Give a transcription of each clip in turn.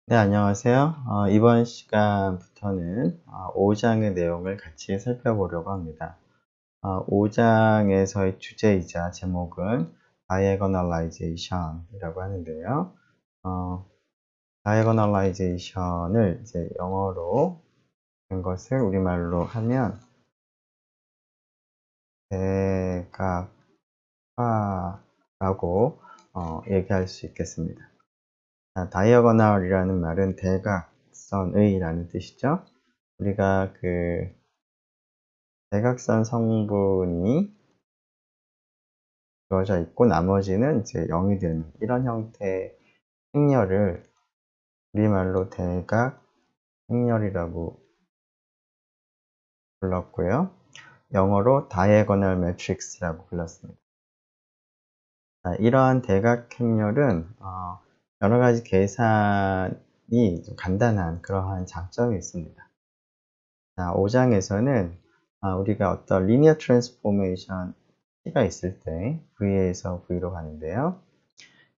네, 안녕하세요. 이번 시간부터는 5장의 내용을 같이 살펴보려고 합니다. 5장에서의 주제이자 제목은 diagonalization이라고 하는데요. diagonalization을 이제 영어로 된 것을 우리말로 하면 대각화라고 얘기할 수 있겠습니다. 다이어고널이라는 말은 대각선의 라는 뜻이죠. 우리가 그 대각선 성분이 주어져 있고 나머지는 이제 0이 되는 이런 형태의 행렬을 우리말로 대각 행렬이라고 불렀고요. 영어로 diagonal matrix라고 불렀습니다. 이러한 대각 행렬은 여러 가지 계산이 좀 간단한 그러한 장점이 있습니다. 5장에서는 우리가 어떤 리니어 트랜스포메이션 T가 있을 때 V에서 V로 가는데요.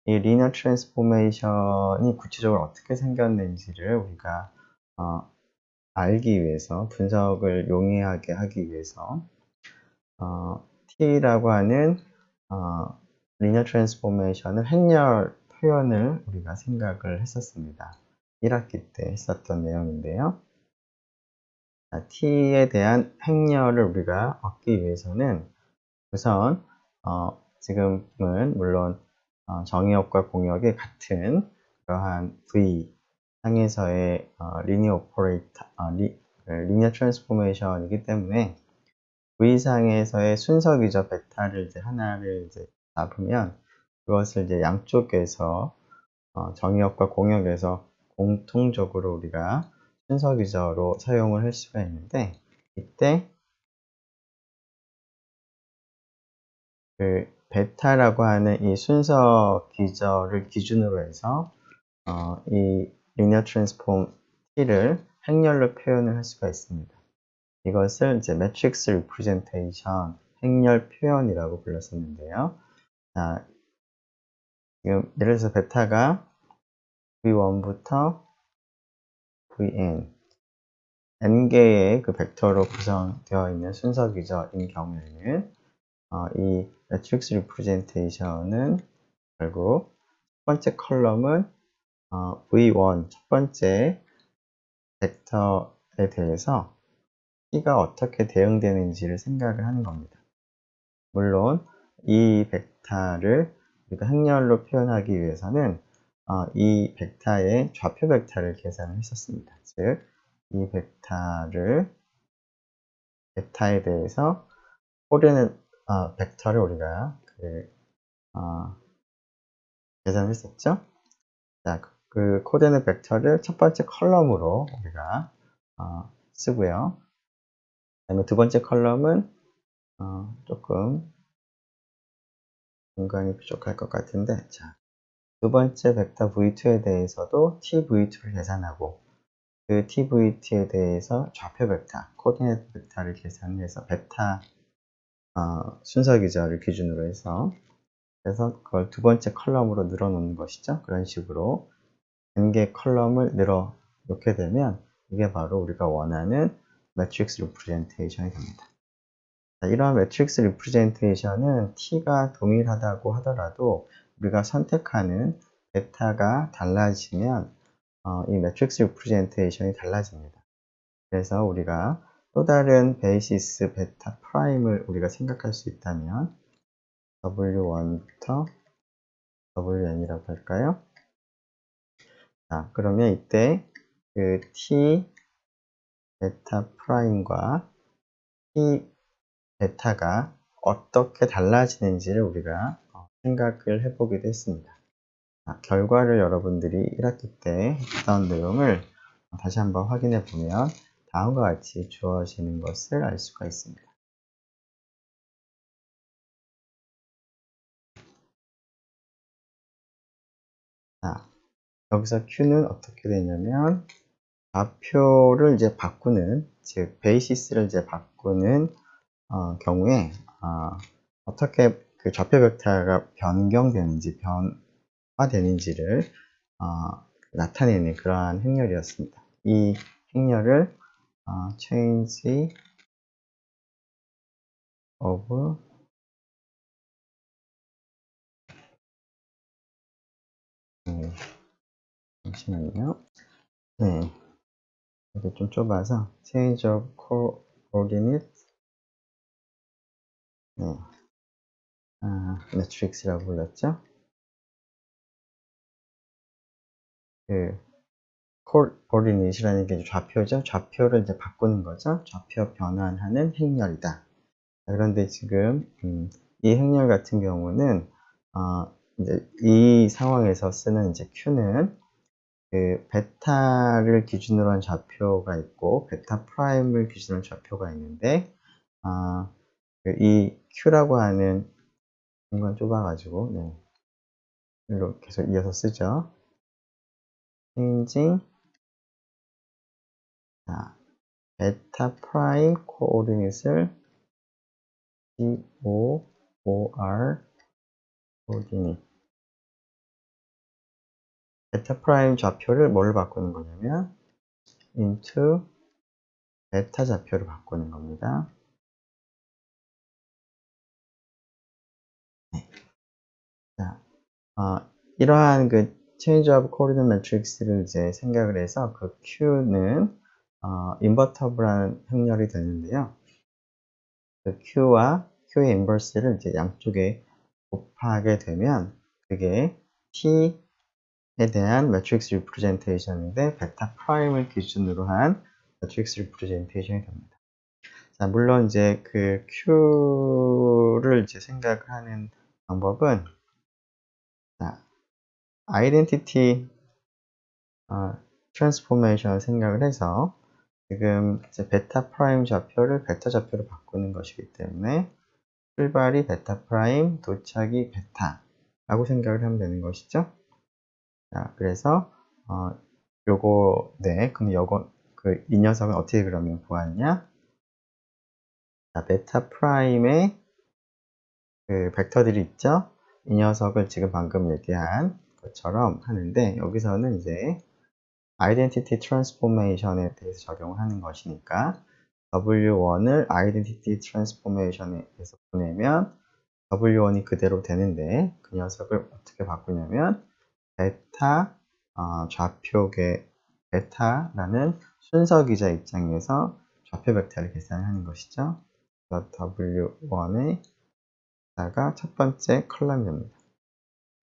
이 리니어 트랜스포메이션이 구체적으로 어떻게 생겼는지를 우리가 알기 위해서, 분석을 용이하게 하기 위해서 T라고 하는 리니어 트랜스포메이션을 행렬 표현을 우리가 생각을 했었습니다. 1학기 때 했었던 내용인데요. T에 대한 행렬을 우리가 얻기 위해서는 우선 지금은 물론 정의역과 공역이 같은 그러한 V 상에서의 리니어 트랜스포메이션이기 때문에 V 상에서의 순서 기저 베타를 이제 하나를 이제 잡으면 그것을 이제 양쪽에서 정의역과 공역에서 공통적으로 우리가 순서 기저로 사용을 할 수가 있는데, 이때 그 베타라고 하는 이 순서 기저를 기준으로 해서 이 리니어 트랜스폼 T를 행렬로 표현을 할 수가 있습니다. 이것을 이제 매트릭스 리프레젠테이션, 행렬 표현이라고 불렀었는데요. 자, 지금 예를 들어서 베타가 V1부터 Vn n개의 그 벡터로 구성되어 있는 순서 기저인 경우에는 이 매트릭스 리프레젠테이션은 결국 첫 번째 컬럼은 V1 첫 번째 벡터에 대해서 T가 어떻게 대응되는지를 생각을 하는 겁니다. 물론 이 벡터를 우리가 행렬로 표현하기 위해서는 이 벡터의 좌표 벡터를 계산을 했었습니다. 즉, 이 벡터에 대해서 코르디네이트 벡터를 우리가 계산을 했었죠. 자, 그 코르디네이트 벡터를 첫 번째 컬럼으로 우리가 쓰고요. 그다음에 두 번째 컬럼은 조금 공간이 부족할 것 같은데, 자, 두 번째 벡터 v2에 대해서도 tv2를 계산하고, 그 tv2에 대해서 좌표 벡터, 코디네이트 벡터를 계산해서 베타 순서 기저를 기준으로 해서, 그래서 그걸 두 번째 컬럼으로 늘어놓는 것이죠. 그런 식으로 n개 컬럼을 늘어 놓게 되면 이게 바로 우리가 원하는 매트릭스 리프레젠테이션이 됩니다. 이러한 매트릭스 리프레젠테이션은 T가 동일하다고 하더라도 우리가 선택하는 베타가 달라지면 이 매트릭스 리프레젠테이션이 달라집니다. 그래서 우리가 또 다른 베이시스 베타 프라임을 우리가 생각할 수 있다면 W1부터 WN이라고 할까요? 자, 그러면 이때 그 T 베타 프라임과 T 베타가 어떻게 달라지는지를 우리가 생각을 해보기도 했습니다. 결과를 여러분들이 1학기 때 했던 내용을 다시 한번 확인해 보면 다음과 같이 주어지는 것을 알 수가 있습니다. 자, 여기서 Q는 어떻게 되냐면 좌표를 이제 바꾸는, 즉 베이시스를 이제 바꾸는 경우에 어떻게 그 좌표 벡터가 변경되는지, 변화되는지를 나타내는 그러한 행렬이었습니다. 이 행렬을 change of 잠시만요. 네, 이게 좀 좁아서 change of coordinate 네, 매트릭스라고 불렀죠. 그 coordinate이라는 게 좌표죠. 좌표를 이제 바꾸는 거죠. 좌표 변환하는 행렬이다. 그런데 지금 이 행렬 같은 경우는 이제 이 상황에서 쓰는 이제 Q는 그 베타를 기준으로 한 좌표가 있고 베타 프라임을 기준으로 한 좌표가 있는데 이 Q라고 하는 공간 좁아가지고 네. 일로 계속 이어서 쓰죠. changing 베타 프라임 코오르닛을 COOR 코오르닛 베타 프라임 좌표를 뭘로 바꾸는 거냐면 into 베타 좌표로 바꾸는 겁니다. 네. 자, 이러한 그 change of coordinate matrix를 이제 생각을 해서 그 Q는 invertible한 행렬이 되는데요. 그 Q와 Q의 인버스를 이제 양쪽에 곱하게 되면 그게 T에 대한 매트릭스 리프레젠테이션인데 베타 프라임을 기준으로 한 매트릭스 리프레젠테이션이 됩니다. 자, 물론 이제 그 Q를 이제 생각하는 방법은 아이덴티티 트랜스포메이션을 생각을 해서 지금 이제 베타 프라임 좌표를 베타 좌표로 바꾸는 것이기 때문에 출발이 베타 프라임, 도착이 베타라고 생각을 하면 되는 것이죠. 자, 그래서 요거 그럼 요거 이 녀석은 어떻게 그러면 구하느냐? 자, 베타 프라임의 그 벡터들이 있죠. 이 녀석을 지금 방금 얘기한 것처럼 하는데 여기서는 이제 아이덴티티 트랜스포메이션에 대해서 적용을 하는 것이니까 W1을 아이덴티티 트랜스포메이션에서 보내면 W1이 그대로 되는데 그 녀석을 어떻게 바꾸냐면 베타 좌표계 베타라는 순서 기자 입장에서 좌표 벡터를 계산하는 것이죠. W1의 다가 첫 번째 컬럼입니다.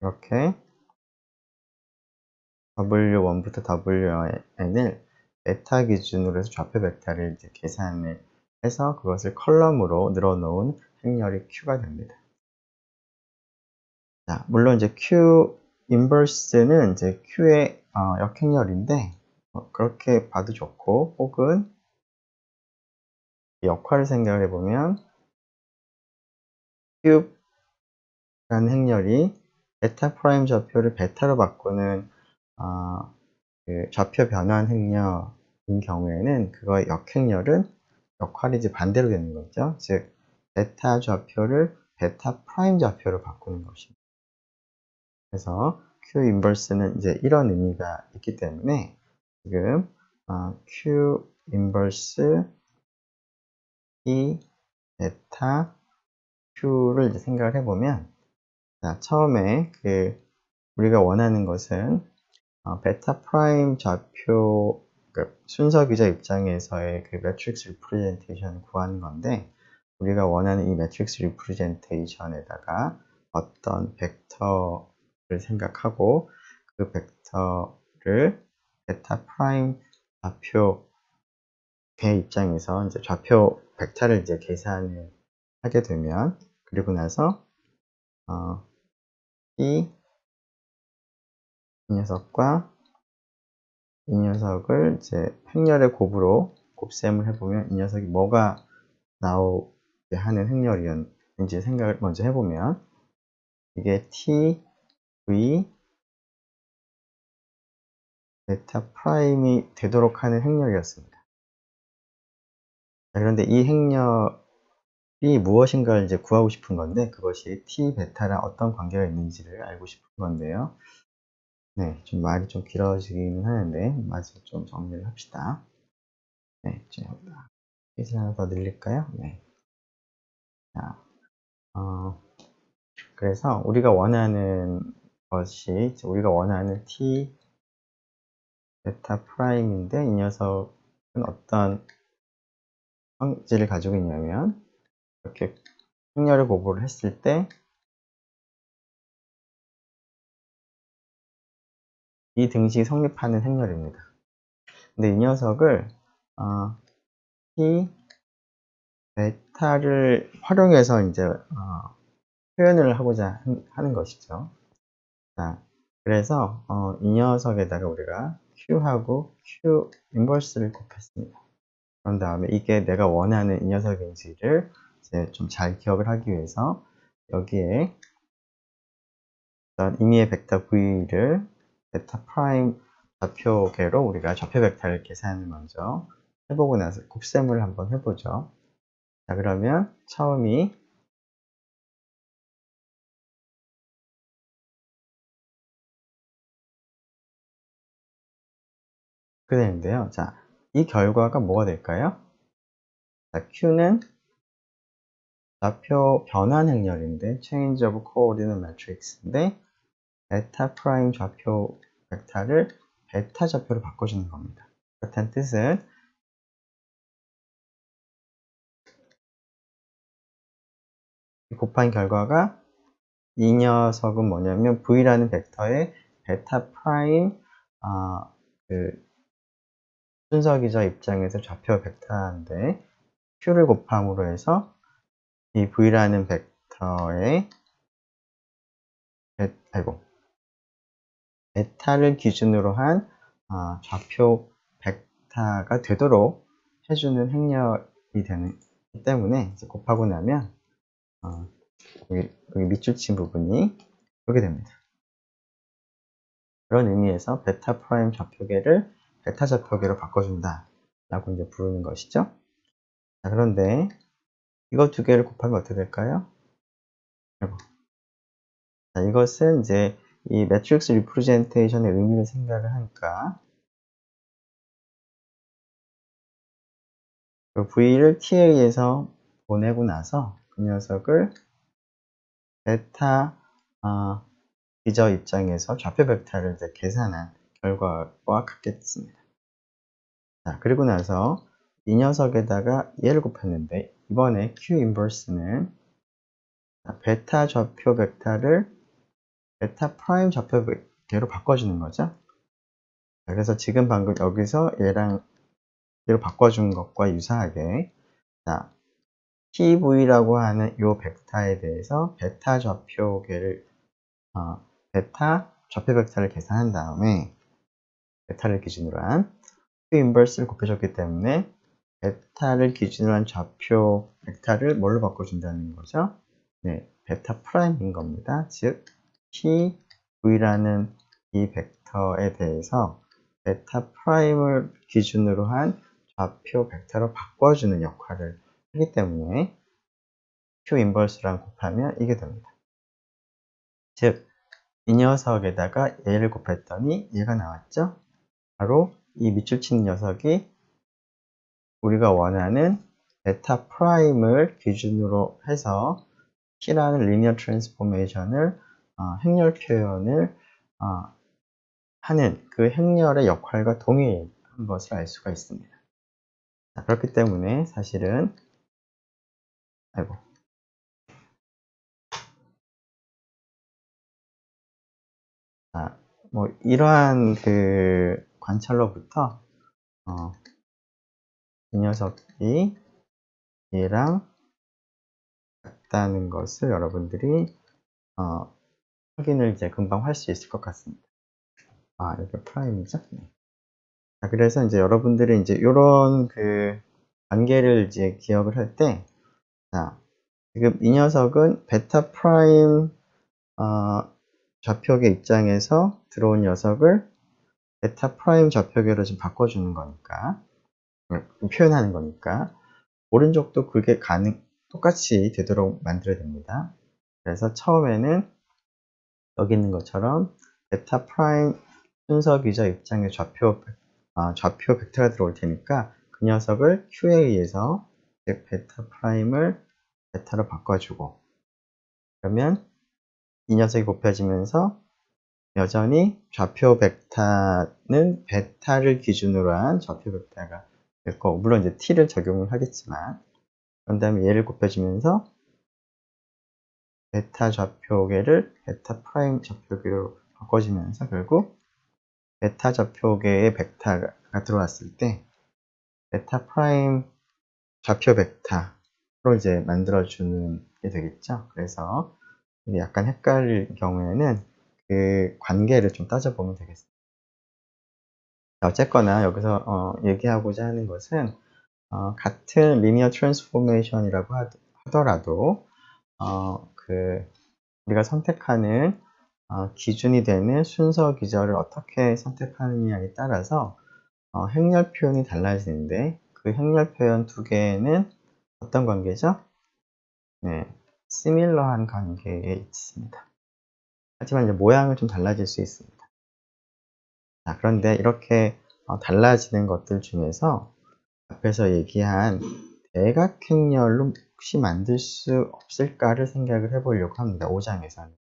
이렇게 W1부터 WN을 베타 기준으로 해서 좌표 벡터를 이제 계산을 해서 그것을 컬럼으로 늘어놓은 행렬이 Q가 됩니다. 자, 물론 이제 Q 인버스는 이제 Q의 역행렬인데 그렇게 봐도 좋고 혹은 역할을 생각을 해보면 Q라는 행렬이 베타 프라임 좌표를 베타로 바꾸는 그 좌표 변환 행렬인 경우에는 그거의 역행렬은 역할이 이제 반대로 되는 거죠. 즉 베타 좌표를 베타 프라임 좌표로 바꾸는 것입니다. 그래서 Q 인버스는 이제 이런 의미가 있기 때문에 지금 Q 인버스 E 베타 Q를 이제 생각을 해보면 자, 처음에 우리가 원하는 것은 베타 프라임 좌표 순서 기자 입장에서의 그 매트릭스 리프레젠테이션을 구하는 건데 우리가 원하는 이 매트릭스 리프레젠테이션에다가 어떤 벡터를 생각하고 그 벡터를 베타 프라임 좌표의 입장에서 이제 좌표 벡터를 이제 계산을 하게 되면 그리고 나서 이 녀석과 이 녀석을 이제 행렬의 곱으로 곱셈을 해보면 이 녀석이 뭐가 나오게 하는 행렬이었는지 생각을 먼저 해보면 이게 T, V, 베타 프라임이 되도록 하는 행렬이었습니다. 그런데 이 행렬이 무엇인가를 이제 구하고 싶은 건데 그것이 T, 베타랑 어떤 관계가 있는지를 알고 싶은 건데요. 네, 좀 말이 좀 길어지기는 하는데, 마저 좀 정리를 합시다. 네, 좀, 페이지 하나 더 늘릴까요? 네. 자, 그래서 우리가 원하는 것이, 우리가 원하는 t 베타 프라임인데, 이 녀석은 어떤 성질을 가지고 있냐면, 이렇게 행렬을 고보를 했을 때, 이 등식이 성립하는 행렬입니다. 근데 이 녀석을, t 베타를 활용해서 이제, 표현을 하고자 하는 것이죠. 자, 그래서 이 녀석에다가 우리가 q하고 q 인버스를 곱했습니다. 그런 다음에 이게 내가 원하는 이 녀석인지를 이제 좀 잘 기억을 하기 위해서 여기에 임의의 벡터 v를 베타 프라임 좌표계로 우리가 좌표 벡터를 계산을 먼저 해보고 나서 곱셈을 한번 해보죠. 자, 그러면 처음이 그 되는데요. 자, 이 결과가 뭐가 될까요? 자, Q는 좌표 변환 행렬인데 change of coordinate matrix인데 베타 프라임 좌표 벡터를 베타 좌표로 바꿔주는 겁니다. 그렇다는 뜻은 곱한 결과가 이 녀석은 뭐냐면 V라는 벡터의 베타 프라임 그 순서기저 입장에서 좌표 벡터인데 Q를 곱함으로 해서 이 V라는 벡터의 베타를 기준으로 한 좌표 벡터가 되도록 해주는 행렬이 되기 때문에 이제 곱하고 나면 여기 밑줄 친 부분이 이렇게 됩니다. 그런 의미에서 베타 프라임 좌표계를 베타 좌표계로 바꿔준다 라고 이제 부르는 것이죠. 자, 그런데 이거 두 개를 곱하면 어떻게 될까요? 자, 이것은 이제 이 매트릭스 리프레젠테이션의 의미를 생각을 하니까 그 V를 T에 의해서 보내고 나서 그 녀석을 베타 기저 입장에서 좌표 벡터를 이제 계산한 결과와 같겠습니다. 자, 그리고 나서 이 녀석에다가 얘를 곱했는데 이번에 Q 인버스는 베타 좌표 벡터를 베타 프라임 좌표 벡터로 바꿔주는 거죠. 자, 그래서 지금 방금 여기서 얘랑 얘로 바꿔준 것과 유사하게 자, TV라고 하는 이 벡터에 대해서 베타 좌표계를 베타 좌표 벡터를 계산한 다음에 베타를 기준으로 한 Q 인버스를 곱해줬기 때문에 베타를 기준으로 한 좌표 벡터를 뭘로 바꿔준다는 거죠? 네, 베타 프라임인 겁니다. 즉, TV라는 이 벡터에 대해서 베타 프라임을 기준으로 한 좌표 벡터로 바꿔주는 역할을 하기 때문에 Q 인버스랑 곱하면 이게 됩니다. 즉, 이 녀석에다가 얘를 곱했더니 얘가 나왔죠? 바로 이 밑줄 친 녀석이 우리가 원하는 베타 프라임을 기준으로 해서 T라는 리니어 트랜스포메이션을 행렬 표현을 하는 그 행렬의 역할과 동일한 것을 알 수가 있습니다. 자, 그렇기 때문에 사실은 뭐 이러한 그 관찰로부터 이 녀석이 얘랑 같다는 것을 여러분들이 확인을 이제 금방 할 수 있을 것 같습니다. 이렇게 프라임이죠. 네. 자, 그래서 이제 여러분들이 이제 이런 그 관계를 이제 기억을 할 때, 자, 지금 이 녀석은 베타 프라임 좌표계 입장에서 들어온 녀석을 베타 프라임 좌표계로 좀 바꿔주는 거니까, 표현하는 거니까, 오른쪽도 그게 똑같이 되도록 만들어야 됩니다. 그래서 처음에는 여기 있는 것처럼 베타 프라임 순서 기저 입장에 좌표 벡터가 들어올 테니까 그 녀석을 Q에 의해서 즉 베타 프라임을 베타로 바꿔주고, 그러면 이 녀석이 곱해지면서 여전히 좌표 벡터는 베타를 기준으로 한 좌표 벡터가 될 거고, 물론 이제 t를 적용을 하겠지만, 그런 다음에 얘를 곱해주면서 베타 좌표계를 베타 프라임 좌표계로 바꿔주면서 결국 베타 좌표계의 벡터가 들어왔을 때 베타 프라임 좌표 벡터로 이제 만들어주는 게 되겠죠. 그래서 약간 헷갈릴 경우에는 그 관계를 좀 따져보면 되겠습니다. 어쨌거나 여기서 얘기하고자 하는 것은 같은 리니어 트랜스포메이션이라고 하더라도 우리가 선택하는 기준이 되는 순서 기저를 어떻게 선택하느냐에 따라서 행렬 표현이 달라지는데, 그 행렬 표현 두 개는 어떤 관계죠? 네, 시밀러한 관계에 있습니다. 하지만 이제 모양은 좀 달라질 수 있습니다. 자, 그런데 이렇게 달라지는 것들 중에서 앞에서 얘기한 대각행렬로 혹시 만들 수 없을까를 생각을 해보려고 합니다. 5장에서는.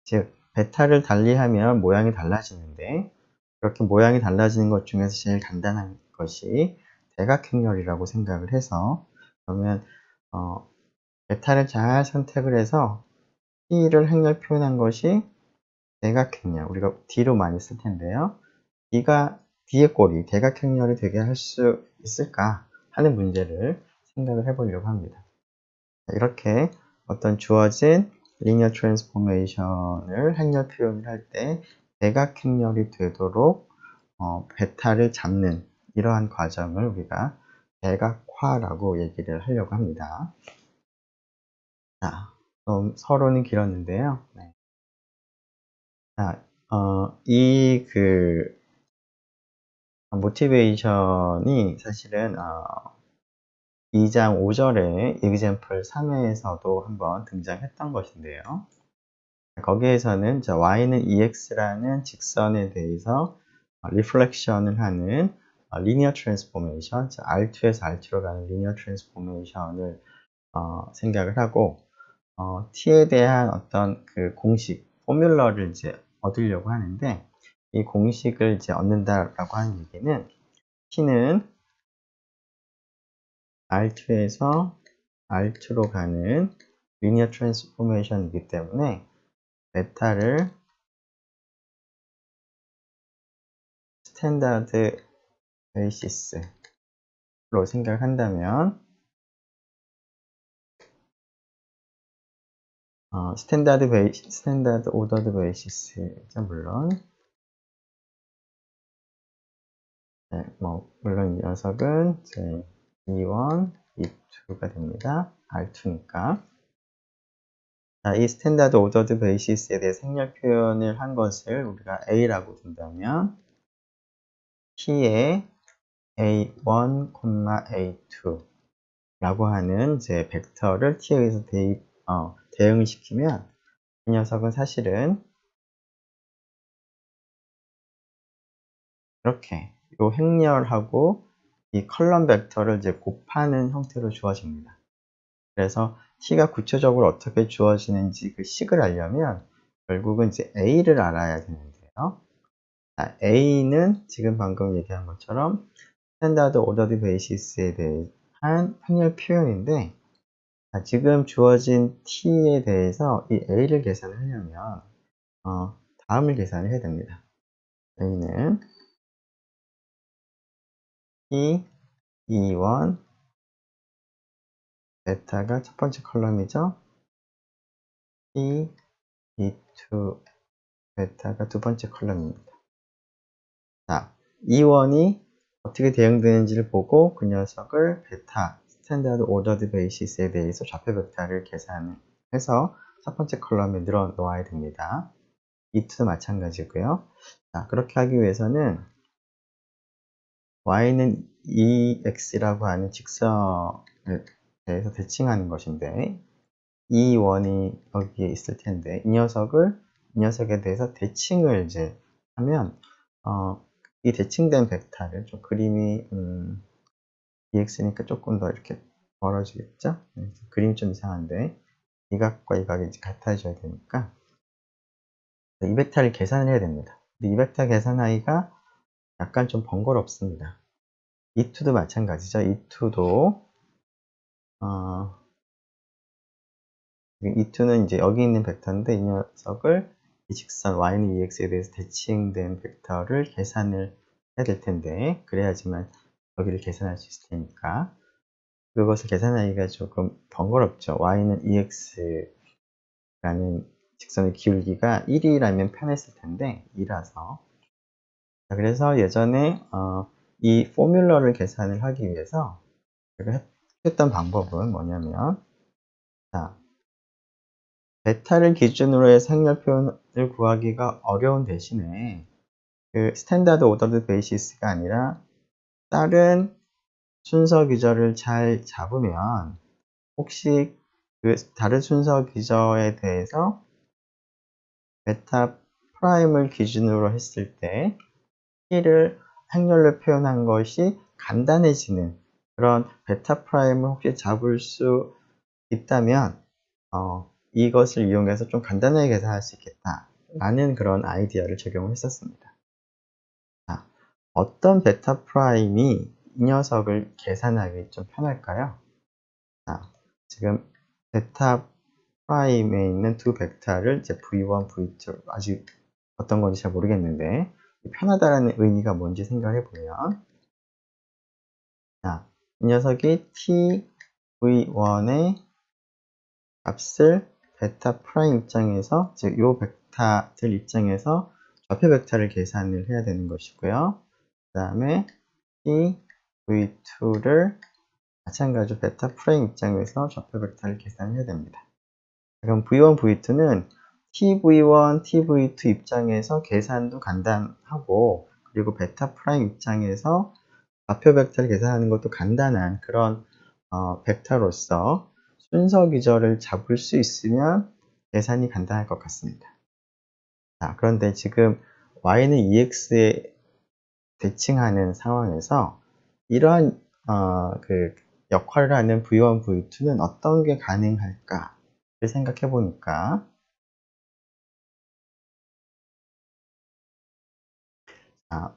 즉, 베타를 달리하면 모양이 달라지는데, 그렇게 모양이 달라지는 것 중에서 제일 간단한 것이 대각행렬이라고 생각을 해서, 그러면 베타를 잘 선택을 해서 T를 행렬 표현한 것이 대각행렬, 우리가 D로 많이 쓸 텐데요. D의 꼴이 대각행렬이 되게 할 수 있을까 하는 문제를 생각을 해보려고 합니다. 이렇게 어떤 주어진 리니어 트랜스포메이션을 행렬 표현을 할 때 대각행렬이 되도록 베타를 잡는 이러한 과정을 우리가 대각화라고 얘기를 하려고 합니다. 자, 서론이 길었는데요. 네. 자, 모티베이션이 사실은 2장 5절에 example 3회에서도 한번 등장했던 것인데요. 거기에서는 y는 ex라는 직선에 대해서 리플렉션을 하는 리니어 트랜스포메이션, R2에서 R2로 가는 리니어 트랜스포메이션을 생각을 하고, t에 대한 어떤 그 공식, 포뮬러를 이제 얻으려고 하는데, 이 공식을 이제 얻는다라고 하는 얘기는 t는 R2에서 R2로 가는 리니어 트랜스포메이션이기 때문에 베타를 스탠다드 베이시스로 생각한다면, 스탠다드 오더드 베이시스죠, 물론. 네, 물론 이 녀석은 이제 E1, E2가 됩니다. R2니까. 자, 이 스탠다드 오더드 베이시스에 대해 행렬 표현을 한 것을 우리가 A라고 둔다면, T의 A1, A2 라고 하는 이제 벡터를 T에 의해서 대응을 시키면, 이 녀석은 사실은 이렇게 요 행렬하고 이 컬럼 벡터를 이제 곱하는 형태로 주어집니다. 그래서 t가 구체적으로 어떻게 주어지는지 그 식을 알려면 결국은 이제 a를 알아야 되는데요. 자, a는 지금 방금 얘기한 것처럼 스탠다드 오더드 베이시스에 대한 행렬 표현인데, 지금 주어진 t에 대해서 이 a를 계산을 하려면 다음을 계산을 해야 됩니다. a는 t E1 베타가 첫 번째 컬럼이죠. T E2 베타가 두 번째 컬럼입니다. 자, E1이 어떻게 대응되는지를 보고 그 녀석을 베타 스탠다드 오더드 베이시스에 대해서 좌표 벡터를 계산해서 첫 번째 컬럼에 늘어 놓아야 됩니다. E2도 마찬가지고요. 자, 그렇게 하기 위해서는 y는 ex라고 하는 직선에 대해서 대칭하는 것인데, E1이 여기에 있을 텐데, 이 녀석에 대해서 대칭을 이제 하면, 이 대칭된 벡터를 좀 그림이, EX니까 조금 더 이렇게 벌어지겠죠? 그림이 좀 이상한데, 이 각과 이 각이 이제 같아져야 되니까, 이 벡터를 계산을 해야 됩니다. 근데 이 벡터 계산하기가 약간 좀 번거롭습니다. E2도 마찬가지죠. E2도, E2는 이제 여기 있는 벡터인데, 이 녀석을 이 직선 y는 EX에 대해서 대칭된 벡터를 계산을 해야 될 텐데, 그래야지만 여기를 계산할 수 있을 테니까, 그것을 계산하기가 조금 번거롭죠. y는 EX라는 직선의 기울기가 1이라면 편했을 텐데, 2라서. 그래서 예전에 이 포뮬러를 계산을 하기 위해서 제가 했던 방법은 뭐냐면, 자, 베타를 기준으로 해서 행렬 표현을 구하기가 어려운 대신에 그 스탠다드 오더드 베이시스가 아니라 다른 순서 기저를 잘 잡으면 혹시 그 다른 순서 기저에 대해서 베타 프라임을 기준으로 했을 때 t를 행렬로 표현한 것이 간단해지는 그런 베타 프라임을 혹시 잡을 수 있다면 이것을 이용해서 좀 간단하게 계산할 수 있겠다라는 그런 아이디어를 적용을 했었습니다. 자, 어떤 베타 프라임이 이 녀석을 계산하기 좀 편할까요? 자, 지금 베타 프라임에 있는 두 벡터를 이제 v1, v2 아직 어떤 건지 잘 모르겠는데 편하다라는 의미가 뭔지 생각해 보면, 자, 이 녀석이 t v1의 값을 베타 프라임 입장에서, 즉, 요 벡터들 입장에서 좌표 벡터를 계산을 해야 되는 것이고요. 그 다음에 t v2를 마찬가지로 베타 프라임 입장에서 좌표 벡터를 계산해야 됩니다. 그럼 v1, v2는 tv1, tv2 입장에서 계산도 간단하고, 그리고 베타 프라임 입장에서 좌표 벡터를 계산하는 것도 간단한 그런 벡터로서 순서 기저를 잡을 수 있으면 계산이 간단할 것 같습니다. 자, 그런데 지금 y는 ex에 대칭하는 상황에서 이러한 그 역할을 하는 v1, v2는 어떤 게 가능할까를 생각해 보니까,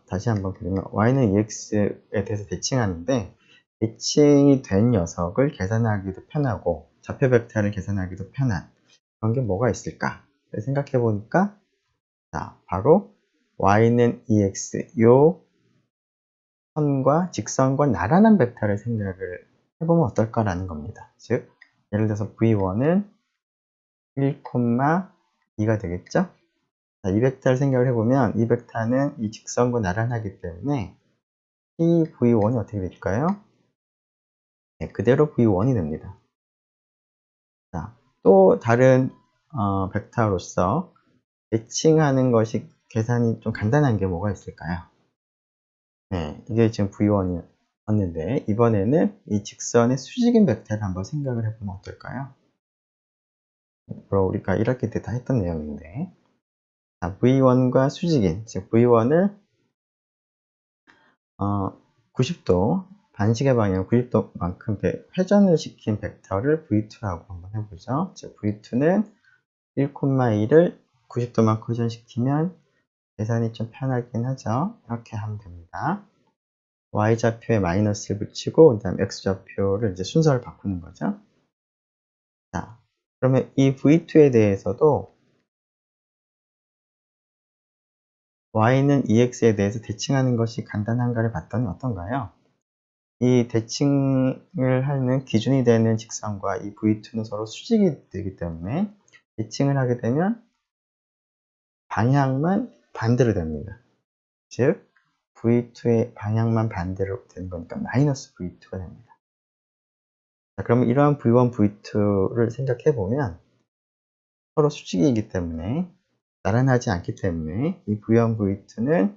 다시 한번 그리면 y는 ex에 대해서 대칭하는데, 대칭이 된 녀석을 계산하기도 편하고 좌표 벡터를 계산하기도 편한 그런 게 뭐가 있을까 생각해 보니까, 자, 바로 y는 ex, 요 선과 직선과 나란한 벡터를 생각을 해보면 어떨까라는 겁니다. 즉, 예를 들어서 v1은 1,2가 되겠죠? 자, 이 벡터를 생각을 해보면 이 벡터는 이 직선과 나란하기 때문에 tv1이 어떻게 될까요? 네, 그대로 v1이 됩니다. 자, 또 다른 벡터로서 대칭하는 것이 계산이 좀 간단한 게 뭐가 있을까요? 네, 이게 지금 v1이었는데 이번에는 이 직선의 수직인 벡터를 한번 생각을 해보면 어떨까요? 바로 우리가 1학기 때 다 했던 내용인데, 자, v1과 수직인, 즉 v1을 90도 반시계 방향 90도만큼 회전을 시킨 벡터를 v2라고 한번 해보죠. 즉 v2는 1,2를 90도만큼 회전시키면 계산이 좀 편하긴 하죠. 이렇게 하면 됩니다. y좌표에 마이너스를 붙이고 그 다음 x좌표를 이제 순서를 바꾸는 거죠. 자, 그러면 이 v2에 대해서도 y는 ex에 대해서 대칭하는 것이 간단한가를 봤더니 어떤가요? 이 대칭을 하는 기준이 되는 직선과 이 v2는 서로 수직이 되기 때문에 대칭을 하게 되면 방향만 반대로 됩니다. 즉 v2의 방향만 반대로 되는 거니까 마이너스 v2가 됩니다. 자, 그러면 이러한 v1, v2를 생각해 보면 서로 수직이기 때문에 나란하지 않기 때문에 이 v1, v2는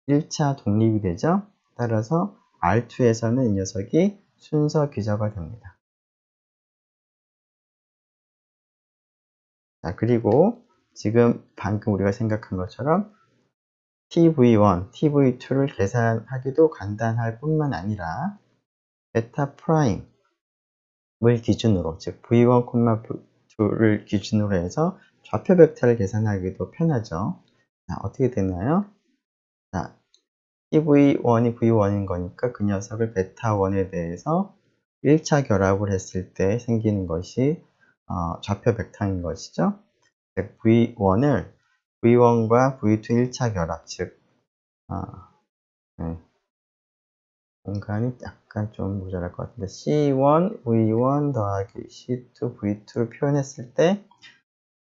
1차 독립이 되죠. 따라서 R2에서는 이 녀석이 순서 기저가 됩니다. 자, 그리고 지금 방금 우리가 생각한 것처럼 TV1, TV2를 계산하기도 간단할 뿐만 아니라 베타 프라임을 기준으로, 즉 V1, V2를 기준으로 해서 좌표 벡터를 계산하기도 편하죠. 자, 어떻게 되나요? 자, TV1이 V1인 거니까 그 녀석을 베타1에 대해서 1차 결합을 했을 때 생기는 것이 좌표 벡터인 것이죠. 즉 V1을 V1과 V2 1차 결합, 즉 네, 공간이 약간 좀 모자랄 것 같은데 C1 V1 더하기 C2 V2를 표현했을 때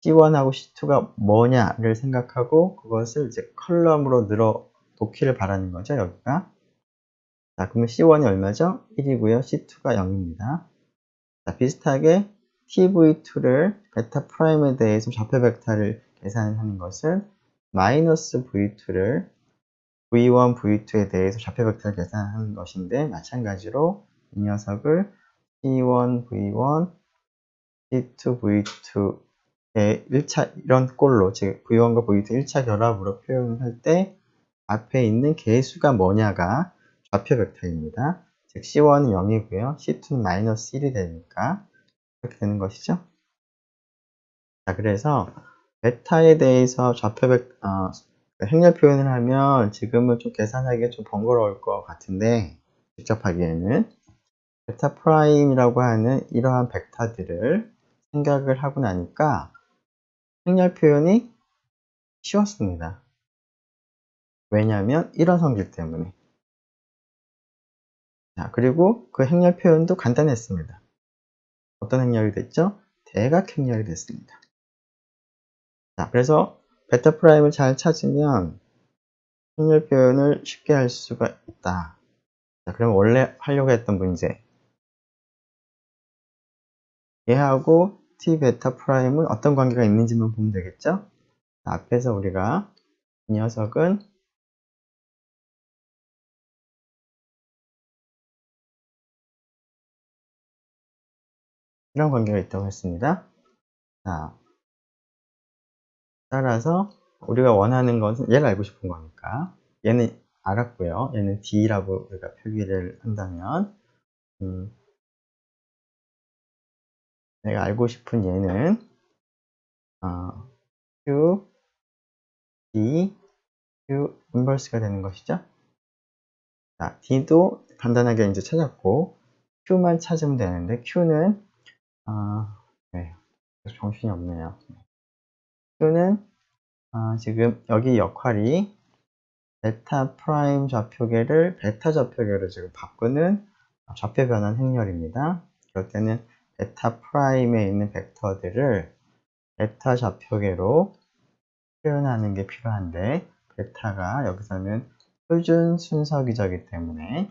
C1하고 C2가 뭐냐를 생각하고 그것을 이제 컬럼으로 늘어 놓기를 바라는 거죠, 여기가. 자, 그러면 C1이 얼마죠? 1이고요. C2가 0입니다. 자, 비슷하게 TV2를 베타 프라임에 대해서 좌표 벡터를 계산하는 것은 마이너스 V2를 V1, V2에 대해서 좌표 벡터를 계산하는 것인데 마찬가지로 이 녀석을 C1, V1, C2, V2의 1차 이런 꼴로 즉 V1과 V2 1차 결합으로 표현할 때 앞에 있는 개수가 뭐냐가 좌표 벡터입니다. 즉 C1은 0이고요. C2는 마이너스 1이 되니까 이렇게 되는 것이죠. 자, 그래서 베타에 대해서 행렬 표현을 하면 지금은 좀 계산하기가 좀 번거로울 것 같은데 직접 하기에는 베타 프라임이라고 하는 이러한 벡터들을 생각을 하고 나니까 행렬 표현이 쉬웠습니다. 왜냐하면 이런 성질 때문에. 자, 그리고 그 행렬 표현도 간단했습니다. 어떤 행렬이 됐죠? 대각 행렬이 됐습니다. 자, 그래서 베타 프라임을 잘 찾으면 행렬 표현을 쉽게 할 수가 있다. 자, 그럼 원래 하려고 했던 문제. 얘하고 t 베타 프라임은 어떤 관계가 있는지만 보면 되겠죠? 자, 앞에서 우리가 이 녀석은 이런 관계가 있다고 했습니다. 자, 따라서 우리가 원하는 것은 얘를 알고 싶은 거니까 얘는 알았고요. 얘는 D라고 우리가 표기를 한다면 내가 알고 싶은 얘는 Q, D, Q 인버스가 되는 것이죠. 자, D도 간단하게 이제 찾았고 Q만 찾으면 되는데 Q는 네, 정신이 없네요. Q는 지금 여기 역할이 베타 프라임 좌표계를 베타 좌표계로 지금 바꾸는 좌표 변환 행렬입니다. 그럴 때는 베타 프라임에 있는 벡터들을 베타 좌표계로 표현하는 게 필요한데 베타가 여기서는 표준 순서 기저이기 때문에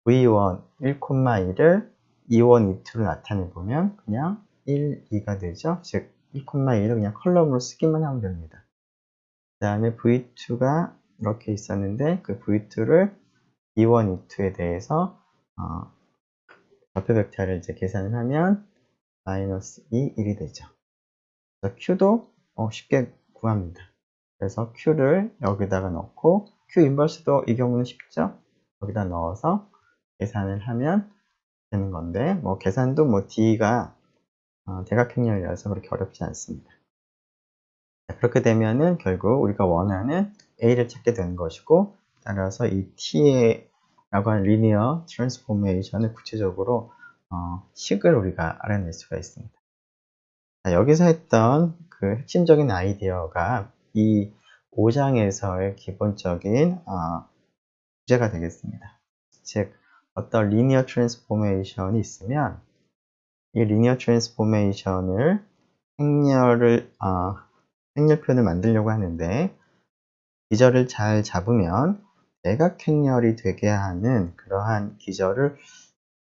V1 1,1을 2원 2투로 나타내보면 그냥 1, 2가 되죠. 즉 1,2를 그냥 컬럼으로 쓰기만 하면 됩니다. 그 다음에 V2가 이렇게 있었는데 그 V2를 2원 2투에 대해서 좌표 벡터를 이제 계산을 하면 마이너스 2, 1이 되죠. 그래서 Q도 쉽게 구합니다. 그래서 Q를 여기다가 넣고 Q 인버스도 이 경우는 쉽죠. 여기다 넣어서 계산을 하면 되는 건데 뭐 계산도 뭐 D가 대각행렬이라서 그렇게 어렵지 않습니다. 자, 그렇게 되면은 결국 우리가 원하는 A를 찾게 되는 것이고 따라서 이 T라고 하는 리니어 트랜스포메이션을 구체적으로 식을 우리가 알아낼 수가 있습니다. 자, 여기서 했던 그 핵심적인 아이디어가 이 5장에서의 기본적인 주제가 되겠습니다. 즉 어떤 리니어 트랜스포메이션이 있으면 이 리니어 트랜스포메이션을 행렬 표현을 만들려고 하는데 기절을 잘 잡으면 대각행렬이 되게 하는 그러한 기절을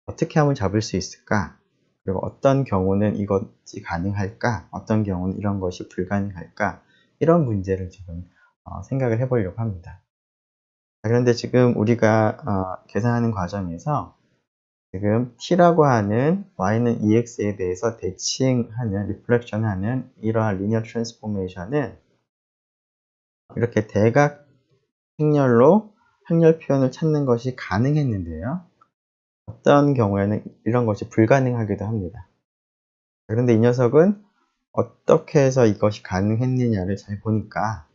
어떻게 하면 잡을 수 있을까? 그리고 어떤 경우는 이것이 가능할까? 어떤 경우는 이런 것이 불가능할까? 이런 문제를 지금 생각을 해보려고 합니다. 그런데 지금 우리가 계산하는 과정에서 지금 t라고 하는 y는 ex에 대해서 대칭하는, 리플렉션하는 이러한 리니어 트랜스포메이션은 이렇게 대각 행렬로 행렬 표현을 찾는 것이 가능했는데요. 어떤 경우에는 이런 것이 불가능하기도 합니다. 그런데 이 녀석은 어떻게 해서 이것이 가능했느냐를 잘 보니까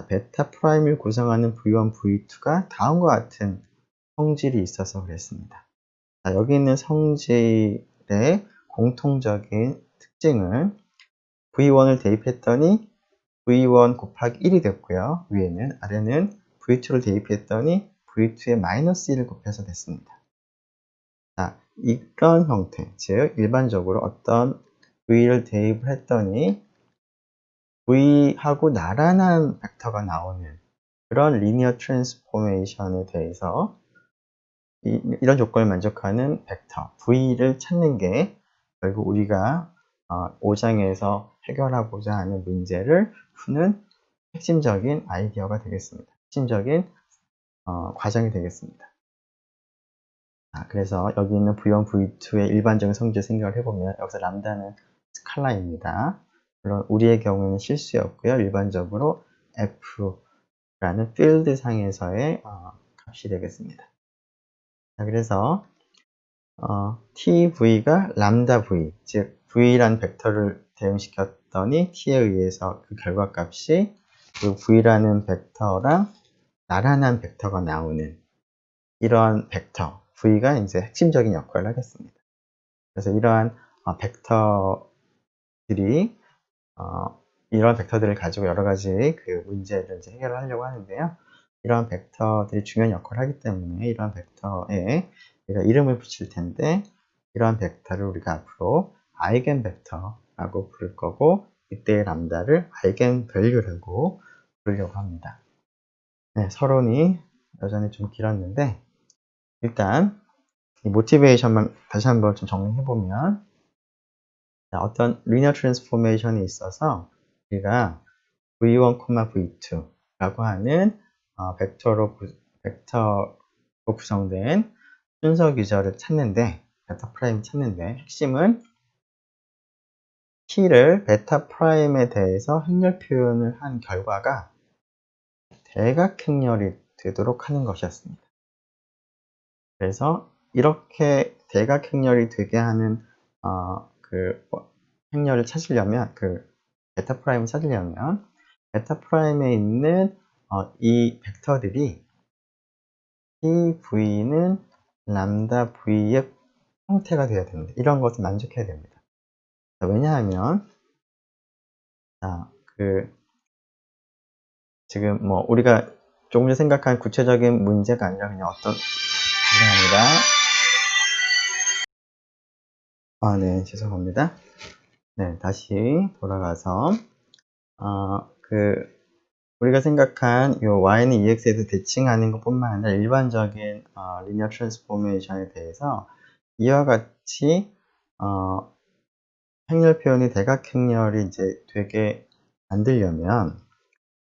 베타 프라임을 구성하는 V1, V2가 다음과 같은 성질이 있어서 그랬습니다. 자, 여기 있는 성질의 공통적인 특징은 V1을 대입했더니 V1 곱하기 1이 됐고요. 위에는, 아래는 V2를 대입했더니 V2에 마이너스 1을 곱해서 됐습니다. 자, 이런 형태, 즉 일반적으로 어떤 V를 대입을 했더니 V하고 나란한 벡터가 나오는 그런 리니어 트랜스포메이션에 대해서 이런 조건을 만족하는 벡터 V를 찾는 게 결국 우리가 5장에서 해결하고자 하는 문제를 푸는 핵심적인 아이디어가 되겠습니다. 핵심적인 과정이 되겠습니다. 그래서 여기 있는 V1, V2의 일반적인 성질 생각을 해보면 여기서 람다는 스칼라입니다. 물론 우리의 경우에는 실수였고요. 일반적으로 F라는 필드 상에서의 값이 되겠습니다. 자, 그래서 TV가 람다 V, 즉 V라는 벡터를 대응시켰더니 T에 의해서 그 결과값이 그 V라는 벡터랑 나란한 벡터가 나오는 이러한 벡터 V가 이제 핵심적인 역할을 하겠습니다. 그래서 이러한 벡터들이 이런 벡터들을 가지고 여러 가지 그 문제를 이제 해결을 하려고 하는데요. 이러한 벡터들이 중요한 역할을 하기 때문에 이러한 벡터에 우리가 이름을 붙일 텐데, 이러한 벡터를 우리가 앞으로 아이겐 벡터라고 부를 거고, 이때의 람다를 아이겐 밸류라고 부르려고 합니다. 네, 서론이 여전히 좀 길었는데 일단 이 모티베이션만 다시 한번 좀 정리해보면, 어떤 리니어 트랜스포메이션에 있어서 우리가 V1, V2라고 하는 벡터로 구성된 순서 기절을 찾는데, 베타 프라임 찾는데 핵심은 t를 베타 프라임에 대해서 행렬 표현을 한 결과가 대각 행렬이 되도록 하는 것이었습니다. 그래서 이렇게 대각 행렬이 되게 하는 그 행렬을 찾으려면, 그 베타 프라임을 찾으려면 베타 프라임에 있는 이 벡터들이 TV는 람다 V의 형태가 되어야 됩니다. 이런 것을 만족해야 됩니다. 왜냐하면 지금 뭐 우리가 조금 전에 생각한 구체적인 문제가 아니라 그냥 어떤, 죄송합니다. 네, 죄송합니다. 네, 다시 돌아가서 우리가 생각한 이 y는 ex에서 대칭하는 것뿐만 아니라 일반적인 리니어 트랜스포메이션에 대해서 이와 같이 행렬 표현이 대각 행렬이 이제 되게 만들려면,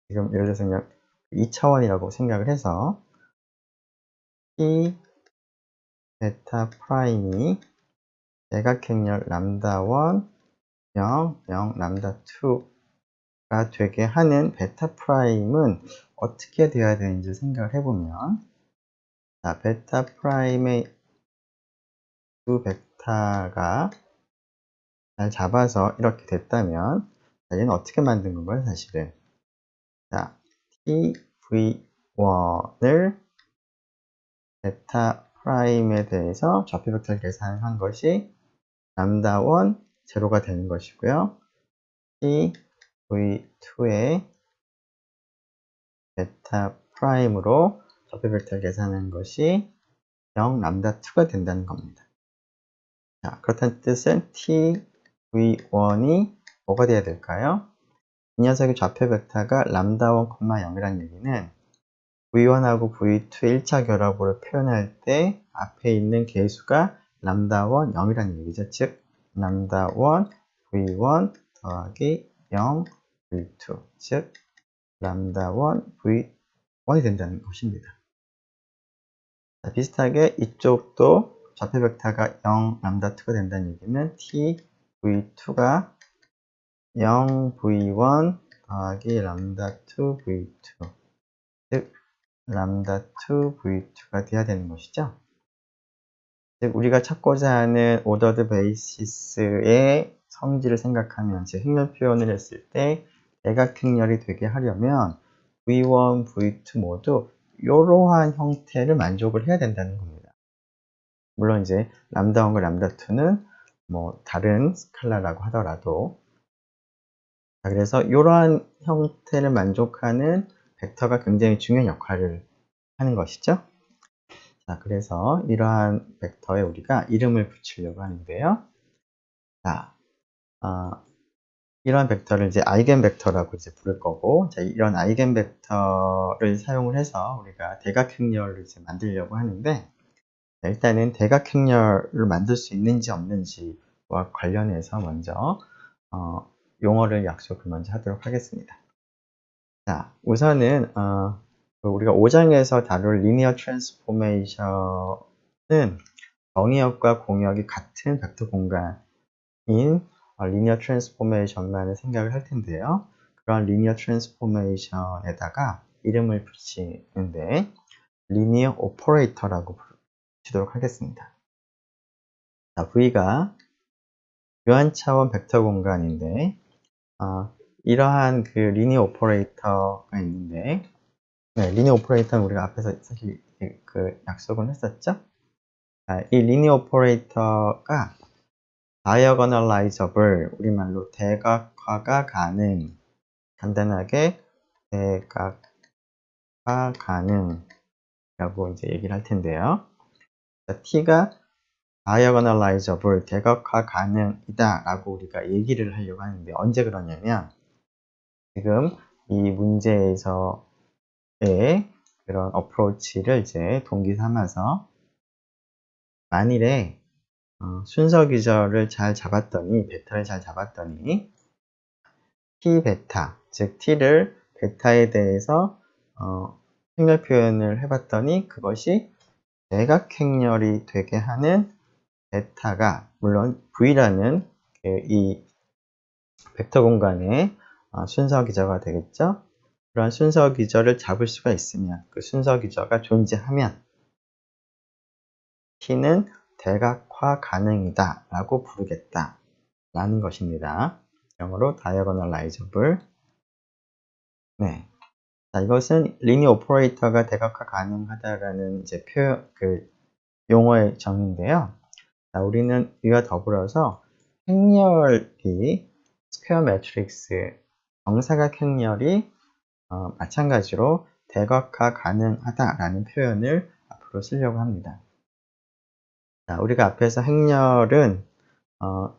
지금 예를 들어서 그냥 2차원이라고 생각을 해서 t 베타 프라임이 대각 행렬 람다 1, 0, 0, 람다 2가 되게 하는 베타 프라임은 어떻게 되어야 되는지 생각을 해보면, 자, 베타 프라임의 두 벡터가 잘 잡아서 이렇게 됐다면, 자, 얘는 어떻게 만든 건가요, 사실은? 자, TV1을 베타 프라임에 대해서 좌표 벡터를 계산한 것이 람다 1, 제로가 되는 것이고요. TV2의 베타 프라임으로 좌표 벡터를 계산한 것이 0, 람다 2가 된다는 겁니다. 자, 그렇다는 뜻은 TV1이 뭐가 돼야 될까요? 이 녀석의 좌표 벡터가 람다 1, 0이라는 얘기는 V1하고 V2의 1차 결합으로 표현할 때 앞에 있는 개수가 람다 1, 0이라는 얘기죠. 즉 람다 1, V1 더하기 0, V2, 즉 람다 1, V1이 된다는 것입니다. 자, 비슷하게 이쪽도 좌표 벡터가 0, 람다2가 된다는 얘기는 t v2가 0 v1 더하기 람다2 v2, 즉 람다2 v2가 돼야 되는 것이죠. 즉 우리가 찾고자 하는 오더드 베이시스의 성질을 생각하면, 즉 행렬 표현을 했을 때 대각행렬이 되게 하려면 v1, v2 모두 이러한 형태를 만족을 해야 된다는 겁니다. 물론 이제 람다1과 람다2는 뭐 다른 스칼라라고 하더라도, 그래서 이러한 형태를 만족하는 벡터가 굉장히 중요한 역할을 하는 것이죠. 자, 그래서 이러한 벡터에 우리가 이름을 붙이려고 하는데요. 자, 이러한 벡터를 이제 아이겐 벡터라고 이제 부를 거고, 자, 이런 아이겐 벡터를 사용을 해서 우리가 대각행렬을 이제 만들려고 하는데, 일단은 대각행렬을 만들 수 있는지 없는지와 관련해서 먼저 용어를 약속을 먼저 하도록 하겠습니다. 자, 우선은 우리가 5장에서 다룰 리니어 트랜스포메이션은 정의역과 공역이 같은 벡터 공간인 리니어 트랜스포메이션만을 생각을 할 텐데요. 그런 리니어 트랜스포메이션에다가 이름을 붙이는데 리니어 오퍼레이터라고 붙이도록 하겠습니다. 자, V가 유한차원 벡터 공간인데 이러한 그 리니어 오퍼레이터가 있는데, 네, 리니어 오퍼레이터는 우리가 앞에서 사실 그 약속은 했었죠. 이 리니어 오퍼레이터가 diagonalizable, 우리말로 대각화가 가능, 간단하게 대각화 가능이라고 이제 얘기를 할 텐데요. 자, t가 diagonalizable, 대각화 가능이다 라고 우리가 얘기를 하려고 하는데, 언제 그러냐면 지금 이 문제에서의 그런 어프로치를 이제 동기 삼아서, 만일에 순서 기절을 잘 잡았더니, 베타를 잘 잡았더니 t 베타, 즉 t를 베타에 대해서 행렬 표현을 해봤더니 그것이 대각행렬이 되게 하는 베타가, 물론 v라는 이 벡터 공간의 순서 기저가 되겠죠. 그런 순서 기저를 잡을 수가 있으면, 그 순서 기저가 존재하면 t는 대각화 가능이다 라고 부르겠다 라는 것입니다. 영어로 diagonalizable. 네. 자, 이것은 리니어 오퍼레이터가 대각화 가능하다라는 이제 용어의 정의인데요. 자, 우리는 이와 더불어서 행렬이 스퀘어 매트릭스, 정사각 행렬이 마찬가지로 대각화 가능하다라는 표현을 앞으로 쓰려고 합니다. 자, 우리가 앞에서 행렬은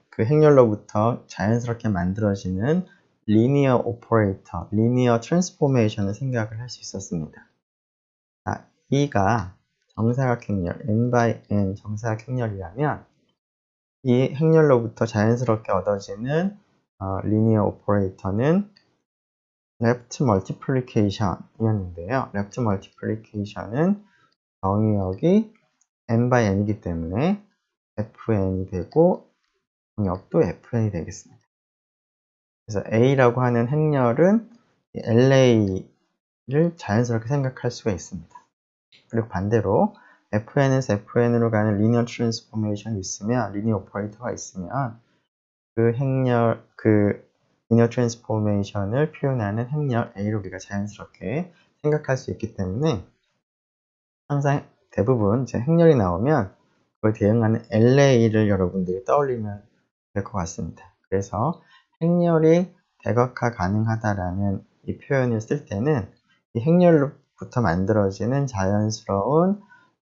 그 행렬로부터 자연스럽게 만들어지는 리니어 오퍼레이터, 리니어 트랜스포메이션을 생각을 할 수 있었습니다. 자, E가 정사각 행렬, n by n 정사각 행렬이라면 이 행렬로부터 자연스럽게 얻어지는 리니어 오퍼레이터는 left multiplication 이었는데요. left multiplication은 정의역이 n by n이기 때문에 fn이 되고 정의역도 fn이 되겠습니다. 그래서 A라고 하는 행렬은 LA를 자연스럽게 생각할 수가 있습니다. 그리고 반대로 FN에서 FN으로 가는 리니어 트랜스포메이션이 있으면, 리니어 오퍼레이터가 있으면 그 행렬, 그 리니어 트랜스포메이션을 표현하는 행렬 A로 우리가 자연스럽게 생각할 수 있기 때문에 항상 대부분 이제 행렬이 나오면 그걸 대응하는 LA를 여러분들이 떠올리면 될 것 같습니다. 그래서 행렬이 대각화 가능하다라는 이 표현을 쓸 때는 이 행렬로부터 만들어지는 자연스러운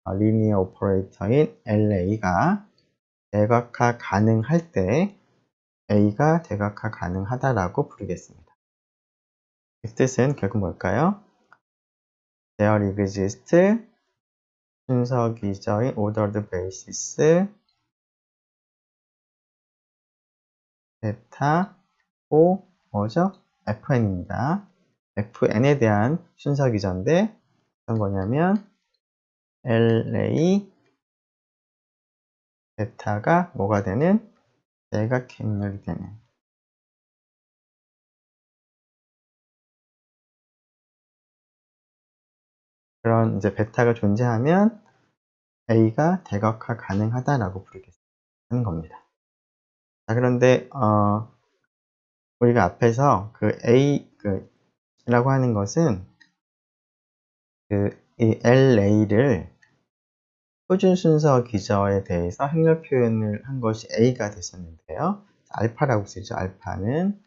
리니어 오퍼레이터인 LA가 대각화 가능할 때 A가 대각화 가능하다라고 부르겠습니다. 이 뜻은 결국 뭘까요? There exists 순서 기저인 ordered basis 베타 O 뭐죠? FN입니다. FN에 대한 순서 기저인데 어떤 거냐면 LA 베타가 뭐가 되는? 대각행렬이 되는 그런 이제 베타가 존재하면 A가 대각화 가능하다라고 부르겠는 겁니다. 자, 그런데 우리가 앞에서 그 A 라고 하는 것은 이 LA를 표준 순서 기저에 대해서 행렬 표현을 한 것이 A가 됐었는데요. 알파라고 쓰죠. 알파는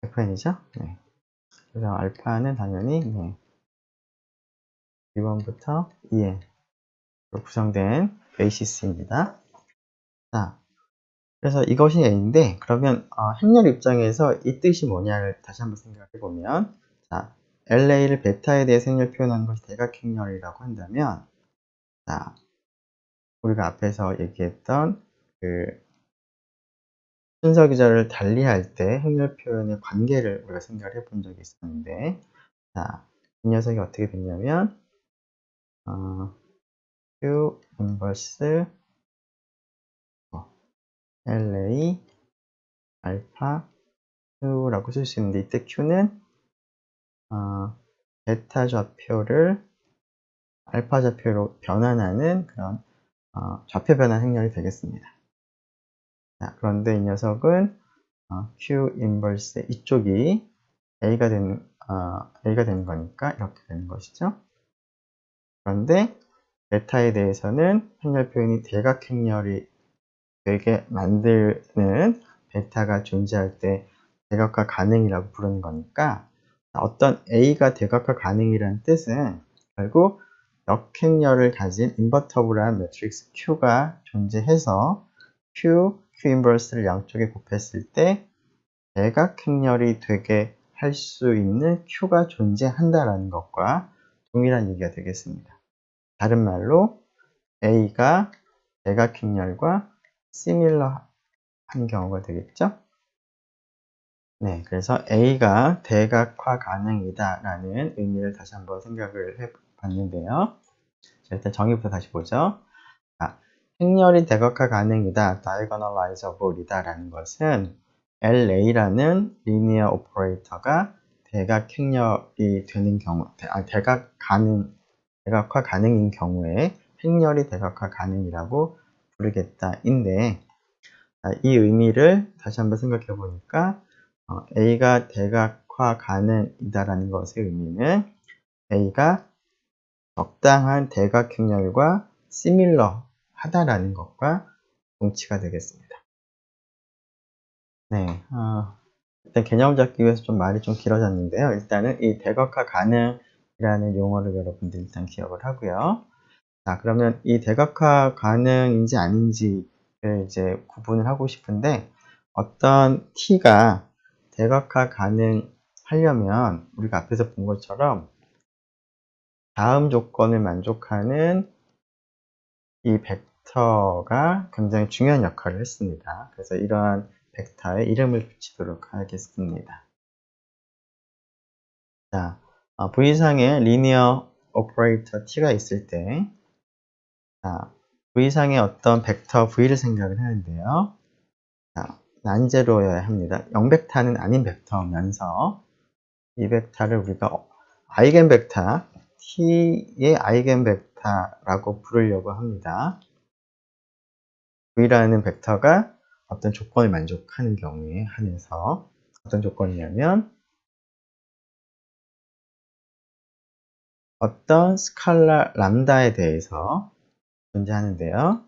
FN이죠. 네. 그래서 알파는 당연히 B1부터 EN으로 구성된 베이시스입니다. 자, 그래서 이것이 A인데 그러면 행렬 입장에서 이 뜻이 뭐냐를 다시 한번 생각해 보면 자, LA를 베타에 대해서 행렬 표현하는 것이 대각행렬이라고 한다면 자, 우리가 앞에서 얘기했던 그 순서 기저를 달리할 때 행렬 표현의 관계를 우리가 생각을 해본 적이 있었는데 자, 이 녀석이 어떻게 됐냐면 Q 인버스 LA 알파 Q라고 쓸 수 있는데 이때 Q는 베타 좌표를 알파 좌표로 변환하는 그런 좌표 변환 행렬이 되겠습니다. 자, 그런데 이 녀석은 Q 인버스 이쪽이 A가 되는 거니까 이렇게 되는 것이죠. 그런데 베타에 대해서는 행렬 표현이 대각행렬이 되게 만드는 베타가 존재할 때 대각화 가능이라고 부르는 거니까 어떤 A가 대각화 가능이라는 뜻은 결국 역행렬을 가진 인버터블한 매트릭스 Q가 존재해서 Q 인버스를 양쪽에 곱했을 때 대각행렬이 되게 할 수 있는 Q가 존재한다라는 것과 동일한 얘기가 되겠습니다. 다른 말로 A가 대각행렬과 similar한 경우가 되겠죠? 네, 그래서 A가 대각화 가능이다라는 의미를 다시 한번 생각을 해봤는데요. 자, 일단 정의부터 다시 보죠. 자, 행렬이 대각화 가능이다, diagonalizable이다라는 것은 LA라는 리니어 오퍼레이터가 대각행렬이 되는 경우, 대각화 가능인 경우에 행렬이 대각화 가능이라고 부르겠다인데 이 의미를 다시 한번 생각해 보니까 A가 대각화 가능이다라는 것의 의미는 A가 적당한 대각행렬과 similar 하다라는 것과 동치가 되겠습니다. 네, 일단 개념 잡기 위해서 좀 말이 좀 길어졌는데요. 일단은 이 대각화 가능이라는 용어를 여러분들 일단 기억을 하고요. 자, 그러면 이 대각화 가능인지 아닌지를 이제 구분을 하고 싶은데 어떤 t가 대각화 가능하려면 우리가 앞에서 본 것처럼 다음 조건을 만족하는 이 벡터가 굉장히 중요한 역할을 했습니다. 그래서 이러한 벡터에 이름을 붙이도록 하겠습니다. 자, V상에 리니어 오퍼레이터 t가 있을 때 자, V상의 어떤 벡터 V를 생각을 하는데요. 자, 난제로여야 합니다. 0벡터는 아닌 벡터면서 이 벡터를 우리가 아이겐 벡터 T의 아이겐 벡터라고 부르려고 합니다. V라는 벡터가 어떤 조건을 만족하는 경우에 한해서 어떤 조건이냐면 어떤 스칼라 람다에 대해서 존재하는데요.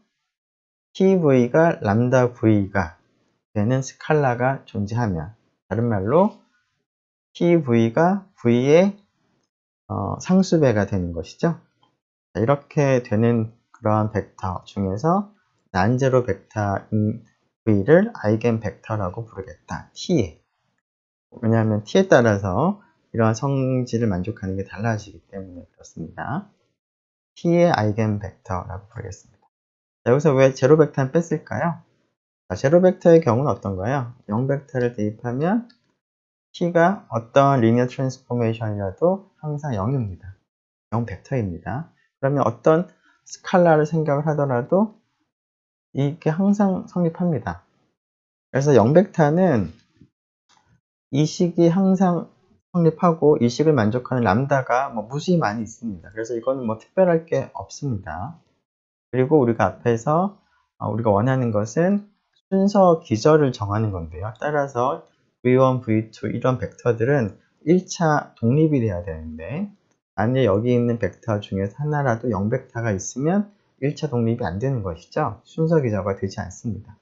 TV가 람다 V가 되는 스칼라가 존재하면 다른 말로 TV가 V의 상수배가 되는 것이죠. 이렇게 되는 그러한 벡터 중에서 난제로 벡터인 V를 아이겐 벡터라고 부르겠다. T에. 왜냐하면 T에 따라서 이러한 성질을 만족하는 게 달라지기 때문에 그렇습니다. T의 아이겐 벡터라고 부르겠습니다. 자, 여기서 왜 제로 벡터는 뺐을까요? 자, 제로 벡터의 경우는 어떤가요? 0벡터를 대입하면 t가 어떤 리니어 트랜스포메이션이라도 항상 0입니다. 0벡터입니다. 그러면 어떤 스칼라를 생각을 하더라도 이게 항상 성립합니다. 그래서 0벡터는 이 식이 항상 성립하고 이 식을 만족하는 람다가 무수히 많이 있습니다. 그래서 이거는 특별할 게 없습니다. 그리고 우리가 앞에서 우리가 원하는 것은 순서 기저를 정하는 건데요. 따라서 v1, v2 이런 벡터들은 1차 독립이 돼야 되는데 만약 여기 있는 벡터 중에서 하나라도 0벡터가 있으면 1차 독립이 안 되는 것이죠. 순서 기저가 되지 않습니다.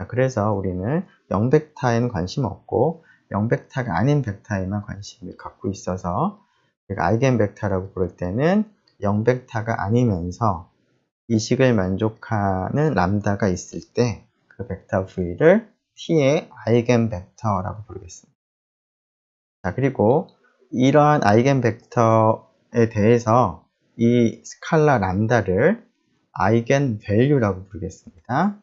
그래서 우리는 0벡터에는 관심 없고 0벡터가 아닌 벡터에만 관심을 갖고 있어서 우리가 아이겐 벡터라고 부를 때는 0벡터가 아니면서 이 식을 만족하는 람다가 있을 때 그 벡터 V를 T의 아이겐 벡터라고 부르겠습니다. 자, 그리고 이러한 아이겐 벡터에 대해서 이 스칼라 람다를 아이겐 밸류라고 부르겠습니다.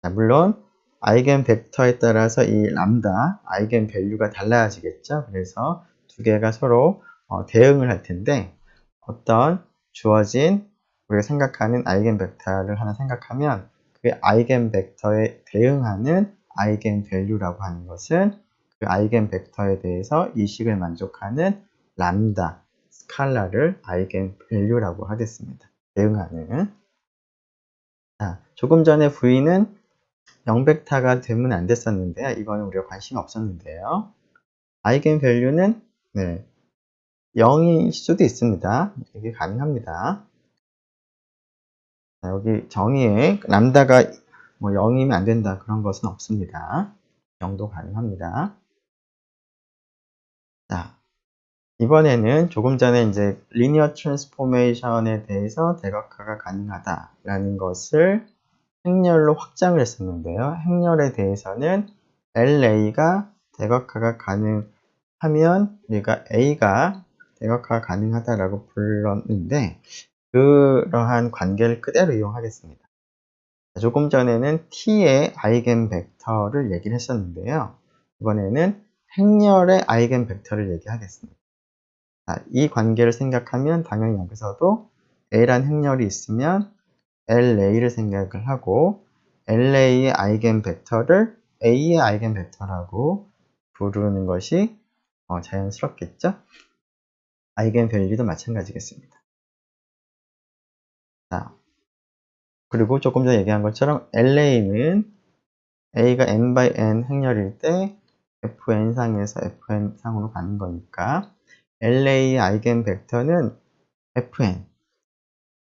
자, 물론 아이겐 벡터에 따라서 이 람다, 아이겐 밸류가 달라지겠죠. 그래서 두 개가 서로 대응을 할 텐데 어떤 주어진 우리가 생각하는 아이겐 벡터를 하나 생각하면 그 아이겐 벡터에 대응하는 아이겐 밸류라고 하는 것은 그 아이겐 벡터에 대해서 이 식을 만족하는 람다, 스칼라를 아이겐 밸류라고 하겠습니다. 대응하는. 자, 조금 전에 V는 0벡터가 되면 안 됐었는데요. 이거는 우리가 관심이 없었는데요. 아이겐 밸류는 0일 수도 있습니다. 이게 가능합니다. 자, 여기 정의에 람다가 0이면 안 된다 그런 것은 없습니다. 0도 가능합니다. 자, 이번에는 조금 전에 이제 리니어 트랜스포메이션에 대해서 대각화가 가능하다라는 것을 행렬로 확장을 했었는데요. 행렬에 대해서는 LA가 대각화가 가능하면 우리가 A가 대각화가 가능하다라고 불렀는데 그러한 관계를 그대로 이용하겠습니다. 조금 전에는 T의 아이겐 벡터를 얘기를 했었는데요. 이번에는 행렬의 아이겐 벡터를 얘기하겠습니다. 자, 이 관계를 생각하면 당연히 여기서도 A란 행렬이 있으면 LA를 생각을 하고 LA의 아이겐 벡터를 A의 아이겐 벡터라고 부르는 것이 자연스럽겠죠? 아이겐 밸류도 마찬가지겠습니다. 자, 그리고 조금 전에 얘기한 것처럼 LA는 A가 n by n 행렬일 때 fn상에서 fn상으로 가는 거니까 LA의 아이겐 벡터는 fn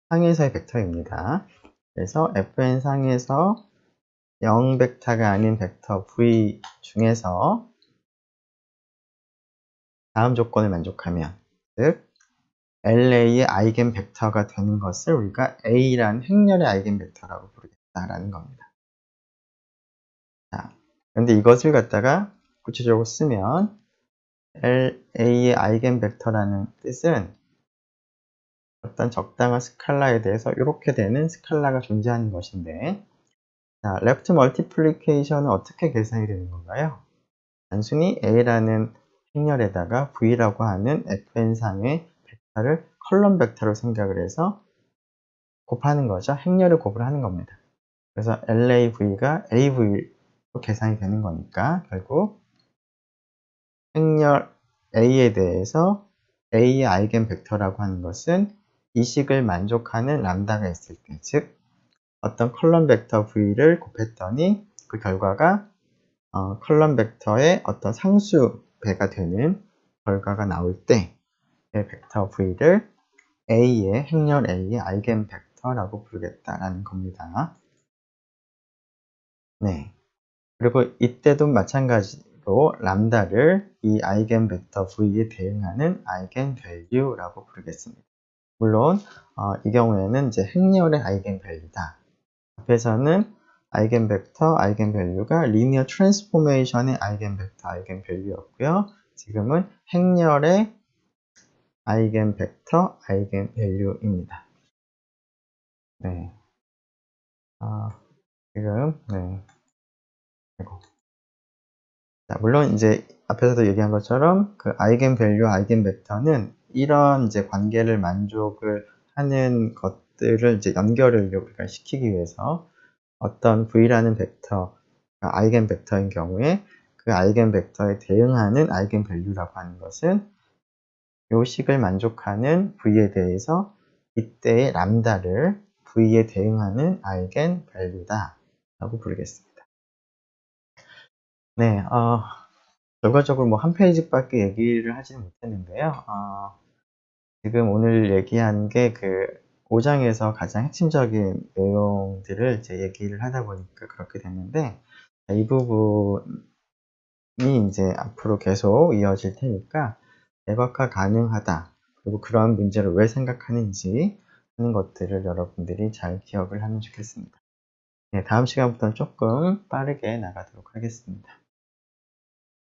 상에서의 벡터입니다. 그래서 fn 상에서 0 벡터가 아닌 벡터 v 중에서 다음 조건을 만족하면 즉 LA의 아이겐 벡터가 되는 것을 우리가 A라는 행렬의 아이겐 벡터라고 부르겠다라는 겁니다. 자, 그런데 이것을 갖다가 구체적으로 쓰면 LA의 아이겐 벡터라는 뜻은 어떤 적당한 스칼라에 대해서 이렇게 되는 스칼라가 존재하는 것인데 자, 레프트 멀티플리케이션은 어떻게 계산이 되는 건가요? 단순히 A라는 행렬에다가 V라고 하는 FN상의 벡터를 컬럼 벡터로 생각을 해서 곱하는 거죠. 행렬을 곱을 하는 겁니다. 그래서 LAV가 AV로 계산이 되는 거니까 결국 행렬 A에 대해서 A의 아이겐 벡터라고 하는 것은 이 식을 만족하는 람다가 있을 때, 즉 어떤 컬럼 벡터 V를 곱했더니 그 결과가 컬럼 벡터의 어떤 상수 배가 되는 결과가 나올 때 벡터 V를 A의 행렬 A의 아이겐 벡터라고 부르겠다라는 겁니다. 네. 그리고 이때도 마찬가지로 람다를 이 아이겐 벡터 V에 대응하는 아이겐 밸류라고 부르겠습니다. 물론 이 경우에는 이제 행렬의 아이겐 밸류다. 앞에서는 아이겐 벡터, 아이겐 밸류가 리니어 트랜스포메이션의 아이겐 벡터, 아이겐 밸류였고요. 지금은 행렬의 아이겐 벡터, 아이겐 밸류입니다. 네. 지금, 네. 아이고. 자, 물론 이제 앞에서도 얘기한 것처럼 그 아이겐밸류와 아이겐벡터는 이런 이제 관계를 만족을 하는 것들을 이제 연결을 우리가 시키기 위해서 어떤 V라는 벡터, 아이겐벡터인 경우에 그 아이겐벡터에 대응하는 아이겐밸류라고 하는 것은 요 식을 만족하는 V에 대해서 이때의 람다를 V에 대응하는 아이겐밸류다 라고 부르겠습니다. 네, 결과적으로 뭐 한 페이지밖에 얘기를 하지는 못했는데요. 지금 오늘 얘기한 게 그 5장에서 가장 핵심적인 내용들을 이제 얘기를 하다 보니까 그렇게 됐는데, 이 부분이 이제 앞으로 계속 이어질 테니까 대각화 가능하다, 그리고 그러한 문제를 왜 생각하는지 하는 것들을 여러분들이 잘 기억을 하면 좋겠습니다. 네, 다음 시간부터는 조금 빠르게 나가도록 하겠습니다.